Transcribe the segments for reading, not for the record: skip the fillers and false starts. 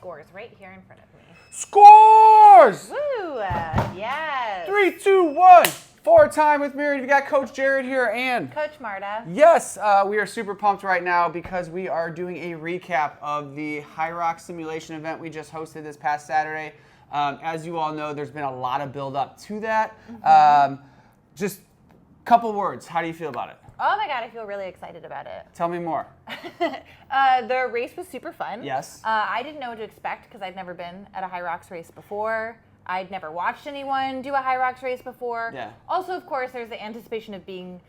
scores right here in front of me. Scores! Woo! Yes. 3, 2, 1. 4-time with Myriad. We got Coach Jared here and Coach Marta. yes, we are super pumped right now because we are doing a recap of the HYROX Simulation Event we just hosted this past Saturday. As you all know, there's been a lot of build up to that. Just a couple words. How do you feel about it? Oh my God, I feel really excited about it. Tell me more. The race was super fun. Yes. I didn't know what to expect because I'd never been at a HYROX race before. I'd never watched anyone do a HYROX race before. Yeah. Also, of course, there's the anticipation of being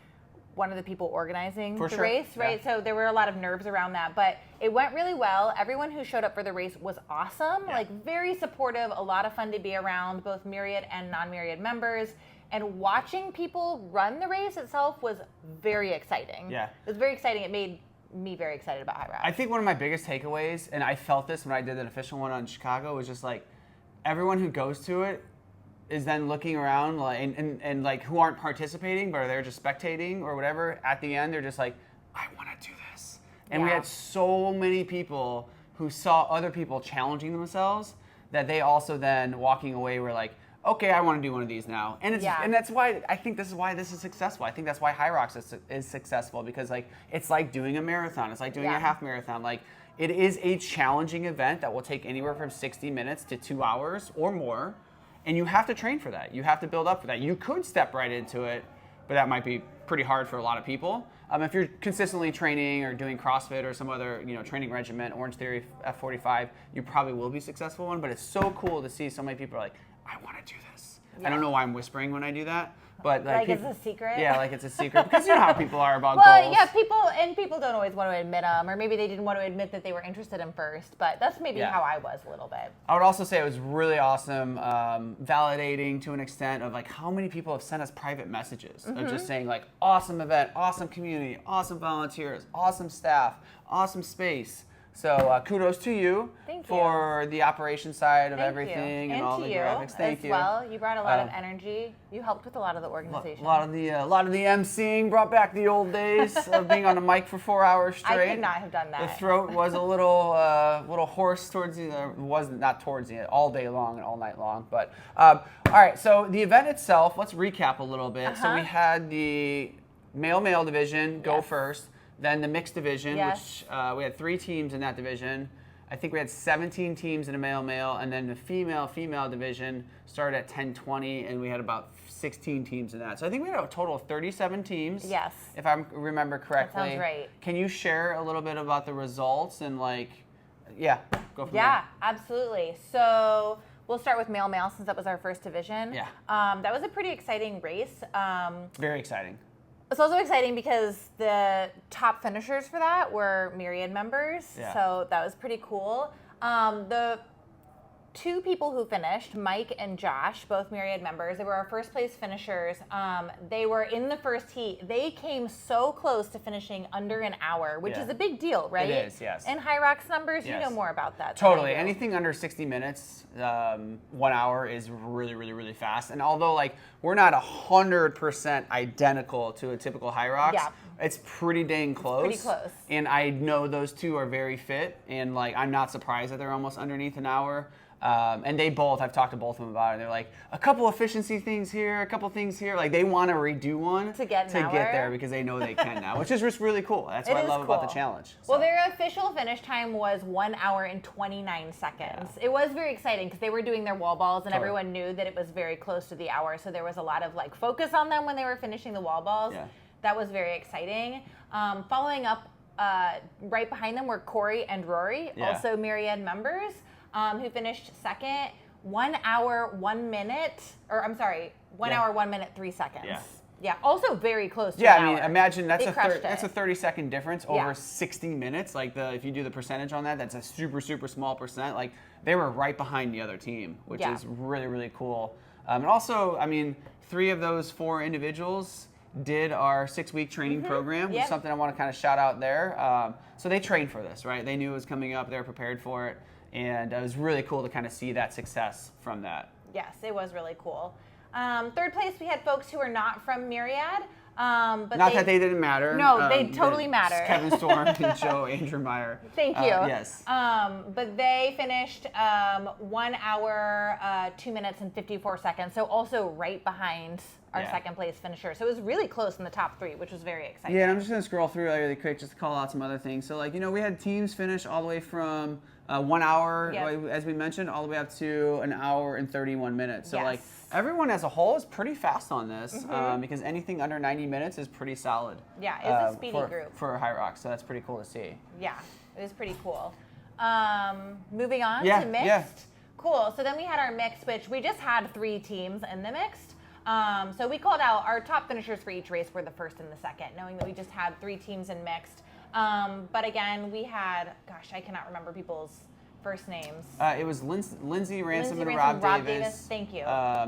one of the people organizing the race, right? Yeah. So there were a lot of nerves around that, but it went really well. Everyone who showed up for the race was awesome, like very supportive, a lot of fun to be around, both Myriad and non-Myriad members. And watching people run the race itself was very exciting. Yeah. It was very exciting. It made me very excited about HYROX. I think one of my biggest takeaways, and I felt this when I did an official one on Chicago, was just like everyone who goes to it is then looking around like, and like who aren't participating but are there just spectating or whatever. At the end, they're just like, I want to do this. And we had so many people who saw other people challenging themselves that they also then walking away were like, okay, I want to do one of these now. And and that's why I think this is why this is successful. I think that's why HYROX is successful because like it's like doing a marathon. It's like doing a half marathon. Like it is a challenging event that will take anywhere from 60 minutes to 2 hours or more. And you have to train for that. You have to build up for that. You could step right into it, but that might be pretty hard for a lot of people. If you're consistently training or doing CrossFit or some other training regimen, Orange Theory, F45, you probably will be successful one. But it's so cool to see so many people are like, I want to do this. I don't know why I'm whispering when I do that, but like it's a secret. Yeah, like it's a secret because you know how people are about well, goals. yeah, people don't always want to admit them, or maybe they didn't want to admit that they were interested in first. But that's maybe how I was a little bit. I would also say it was really awesome, validating to an extent of like how many people have sent us private messages of just saying like awesome event, awesome community, awesome volunteers, awesome staff, awesome space. So kudos to you for the operation side of everything and all the graphics. Thank you. Well, you brought a lot of energy. You helped with a lot of the organization. A lot of the emceeing brought back the old days of being on a mic for 4 hours straight. I could not have done that. The throat was a little hoarse towards the wasn't not towards the end, all day long and all night long. But all right, so the event itself. Let's recap a little bit. So we had the male division go first. Then the mixed division, which we had 3 teams in that division. I think we had 17 teams in a male, and then the female division started at 10-20, and we had about 16 teams in that. So I think we had a total of 37 teams. Yes. If I remember correctly. That sounds right. Can you share a little bit about the results and go from there. Yeah, absolutely. So we'll start with male since that was our first division. Yeah. That was a pretty exciting race. Very exciting. It's also exciting because the top finishers for that were Myriad members, so that was pretty cool. The 2 people who finished, Mike and Josh, both Myriad members, they were our first place finishers. They were in the first heat. They came so close to finishing under an hour, which is a big deal, right? It is, yes. And HYROX numbers, you know more about that. Totally. Anything under 60 minutes, 1 hour is really, really, really fast. And although we're not 100% identical to a typical HYROX, it's pretty dang close. Pretty close. And I know those 2 are very fit, and I'm not surprised that they're almost underneath an hour. And I've talked to both of them about it. They're like, a couple efficiency things here, a couple things here. Like they want to redo one to get there because they know they can now, which is just really cool. That's what I love about the challenge. So. Well, their official finish time was 1 hour and 29 seconds. Yeah. It was very exciting because they were doing their wall balls and everyone knew that it was very close to the hour. So there was a lot of focus on them when they were finishing the wall balls. Yeah. That was very exciting. Following up, right behind them were Corey and Rory, also Myriad members. Who finished second, 1 hour, 1 minute, 1 hour, 1 minute, 3 seconds. Yeah, also very close to an hour. Imagine that's a 30-second difference over 60 minutes. If you do the percentage on that, that's a super, super small percent. They were right behind the other team, which is really, really cool. And also, 3 of those 4 individuals did our 6-week training program, which is something I want to kind of shout out there. So they trained for this, right? They knew it was coming up. They were prepared for it. And it was really cool to kind of see that success from that. Yes, it was really cool. Third place, we had folks who were not from Myriad. But Not that they didn't matter. No, they totally matter. Kevin Storm and Joe Andrew Meyer. Thank you. Yes. But they finished 1 hour, 2 minutes, and 54 seconds. So also right behind our second place finisher. So it was really close in the top 3, which was very exciting. Yeah, and I'm just going to scroll through really quick just to call out some other things. So, like, we had teams finish all the way from 1 hour, as we mentioned, all the way up to 1 hour and 31 minutes. So, like, everyone as a whole is pretty fast on this because anything under 90 minutes is pretty solid. Yeah, it's a speedy group. For HYROX, so that's pretty cool to see. Yeah, it was pretty cool. Moving on to mixed. Yeah. Cool. So then we had our mixed, which we just had 3 teams in the mixed. So we called out our top finishers for each race were the first and the second, knowing that we just had 3 teams in mixed. But again, we had, gosh, I cannot remember people's first names. It was Lindsay Ransom and Rob Davis. Thank you.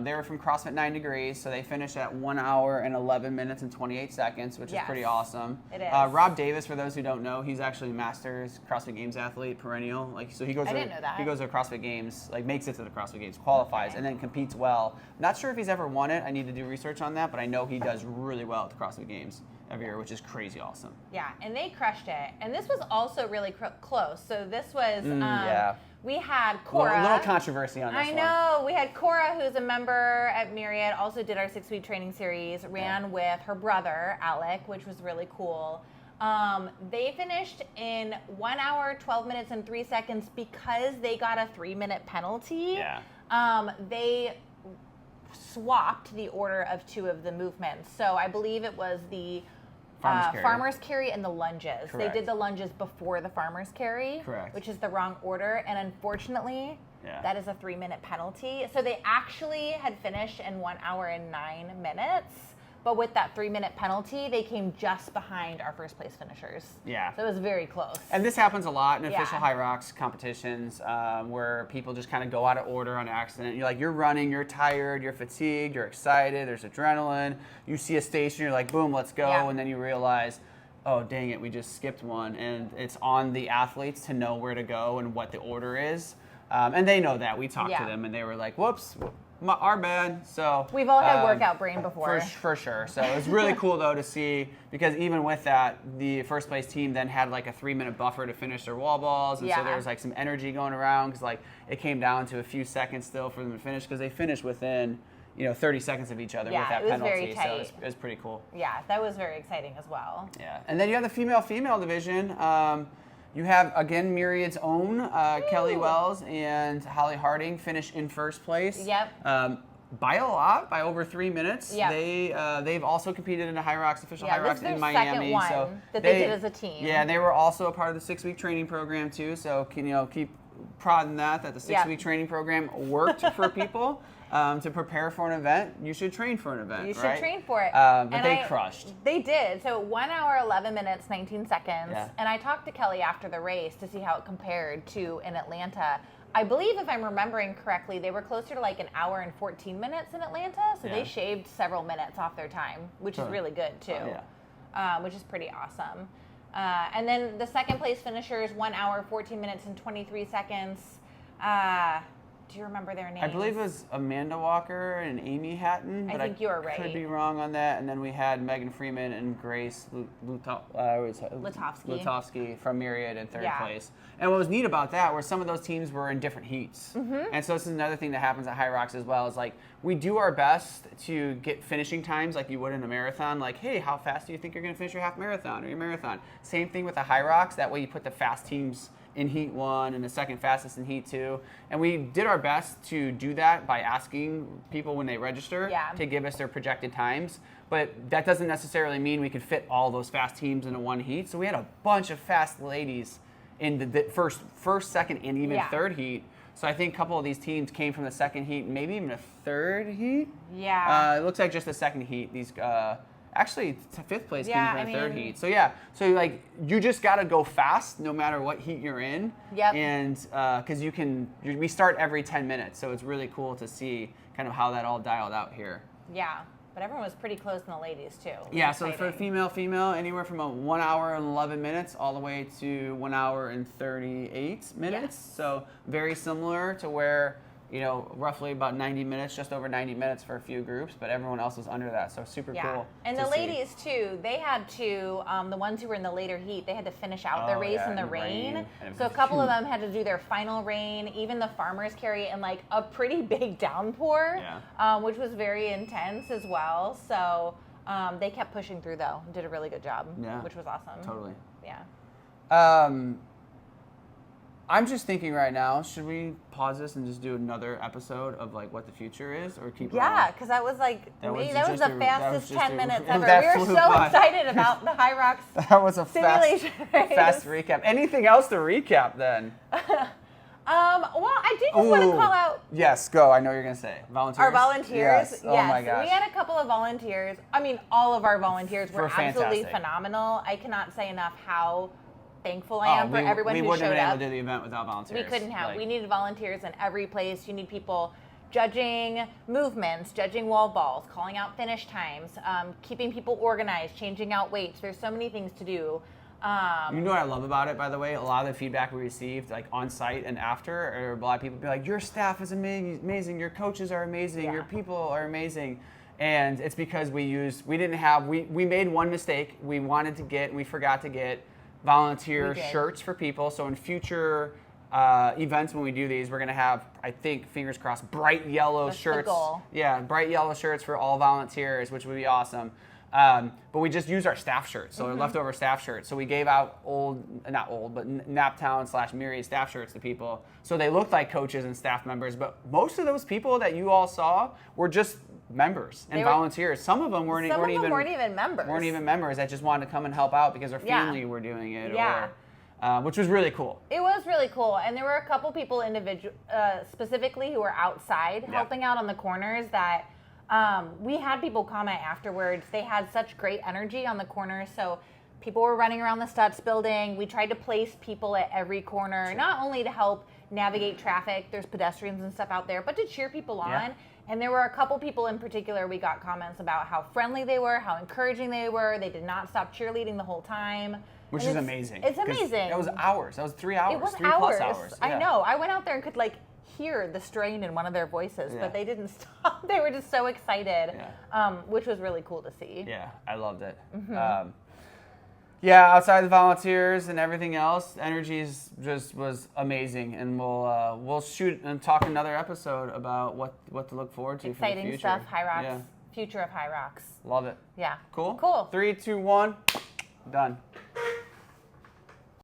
They were from CrossFit 9 Degrees, so they finished at 1 hour and 11 minutes and 28 seconds, which is pretty awesome. It is. Rob Davis, for those who don't know, he's actually Masters CrossFit Games athlete, perennial. Like, so he goes. I didn't know that. He goes to CrossFit Games, like makes it to the CrossFit Games, qualifies, and then competes well. Not sure if he's ever won it. I need to do research on that, but I know he does really well at the CrossFit Games every year, which is crazy awesome. Yeah, and they crushed it. And this was also really close. So this was. We had Cora. A little controversy on this one. I know. We had Cora, who's a member at Myriad, also did our 6-week training series, ran with her brother, Alec, which was really cool. They finished in 1 hour, 12 minutes, and 3 seconds because they got a 3-minute penalty. Yeah. They swapped the order of 2 of the movements. So I believe it was the farmer's carry and the lunges. Correct. They did the lunges before the farmer's carry, Correct. which is the wrong order. And unfortunately, that is a 3-minute penalty. So they actually had finished in 1 hour and 9 minutes. But with that 3-minute penalty, they came just behind our first place finishers. Yeah. So it was very close. And this happens a lot in official HYROX competitions where people just kind of go out of order on accident. You're running, you're tired, you're fatigued, you're excited, there's adrenaline. You see a station, you're like, boom, let's go. And then you realize, oh, dang it, we just skipped one. And it's on the athletes to know where to go and what the order is. And they know that. We talked to them and they were like, whoops. Our bad. So we've all had workout brain before. For sure. So it was really cool though to see, because even with that, the first place team then had like a 3-minute buffer to finish their wall balls, and so there was like some energy going around because like it came down to a few seconds still for them to finish because they finished within 30 seconds of each other with that penalty. Very tight. So it was pretty cool. Yeah, that was very exciting as well. Yeah, and then you have the female division. You have, again, Myriad's own Kelly Wells and Holly Harding finish in first place. Yep. By a lot, by over 3 minutes. Yep. They've also competed in a HYROX, official HYROX in Miami. Second one so that they did as a team. Yeah, and they were also a part of the 6-week training program too. So keep prodding that the 6-week training program worked for people. To prepare for an event, you should train for an event. You should train for it. But they crushed. They did. So 1 hour, 11 minutes, 19 seconds. Yeah. And I talked to Kelly after the race to see how it compared to in Atlanta. I believe, if I'm remembering correctly, they were closer to like 1 hour and 14 minutes in Atlanta. So they shaved several minutes off their time, which is really good too. Which is pretty awesome. And then the second place finishers, 1 hour, 14 minutes, and 23 seconds. Do you remember their names? I believe it was Amanda Walker and Amy Hatton. But I think you are right. Could be wrong on that. And then we had Megan Freeman and Grace Lutovsky from Myriad in third place. And what was neat about that were some of those teams were in different heats. And so this is another thing that happens at HYROX as well, is like we do our best to get finishing times like you would in a marathon. Like, hey, how fast do you think you're going to finish your half marathon or your marathon? Same thing with the HYROX. That way you put the fast teams in Heat 1 and the second fastest in Heat 2. And we did our best to do that by asking people when they register to give us their projected times. But that doesn't necessarily mean we could fit all those fast teams into one heat. So we had a bunch of fast ladies in the first, second, and even third heat. So I think a couple of these teams came from the second heat, maybe even a third heat. Yeah. It looks like just the second heat. These actually, fifth place came from the third heat. So so like you just got to go fast no matter what heat you're in. Yep. And because we start every 10 minutes, so it's really cool to see kind of how that all dialed out here. Yeah, but everyone was pretty close in the ladies too. Yeah, so for female, anywhere from a 1 hour and 11 minutes all the way to 1 hour and 38 minutes. Yes. So very similar to where you know, roughly about 90 minutes, just over 90 minutes for a few groups, but everyone else was under that, so super cool. And the ladies too, they had to, the ones who were in the later heat, they had to finish out their race in the rain. So a couple of them had to do their final rain, even the farmers carry in like a pretty big downpour, which was very intense as well. So they kept pushing through though, did a really good job, which was awesome. Totally. Yeah. I'm just thinking right now, should we pause this and just do another episode of like what the future is, or keep? Yeah, because that was like that was the fastest 10 minutes ever. We were so excited about the HYROX that was a simulation fast recap. Anything else to recap then? Well, I did just want to call out. Yes, go. I know you're gonna say volunteers. Our volunteers. Yes. Oh my gosh. We had a couple of volunteers. I mean, all of our volunteers were absolutely fantastic. phenomenal. I cannot say enough how thankful I am for everyone who showed up. We wouldn't have been able to do the event without volunteers. We couldn't have. We needed volunteers in every place. You need people judging movements, judging wall balls, calling out finish times, keeping people organized, changing out weights. There's so many things to do. You know what I love about it, by the way? A lot of the feedback we received, like on site and after, or a lot of people be like, your staff is amazing, your coaches are amazing, your people are amazing. And it's because we made one mistake. We forgot to get volunteer shirts for people. So in future events when we do these, we're going to have, I think, fingers crossed, bright yellow shirts. The goal. Yeah, bright yellow shirts for all volunteers, which would be awesome. But we just used our staff shirts, so leftover staff shirts. So we gave out Naptown / Myriad staff shirts to people. So they looked like coaches and staff members, but most of those people that you all saw were just members and volunteers. Some of them weren't even members. Weren't even members that just wanted to come and help out because their family were doing it. Which was really cool. It was really cool, and there were a couple people specifically who were outside helping out on the corners that. We had people comment afterwards. They had such great energy on the corners, so people were running around the Stutz building. We tried to place people at every corner, not only to help navigate traffic, there's pedestrians and stuff out there, but to cheer people on. And there were a couple people in particular, we got comments about how friendly they were, how encouraging they were. They did not stop cheerleading the whole time. Which is amazing. It's amazing. That was hours. That was 3 hours. It was 3+ hours. I know. I went out there and could hear the strain in one of their voices, but they didn't stop. They were just so excited, which was really cool to see. Yeah, I loved it. Outside the volunteers and everything else, energy was amazing, and we'll shoot and talk another episode about what to look forward to. Exciting for the future. stuff, HYROX. Future of HYROX. Love it. Yeah. Cool. 3, 2, 1, done.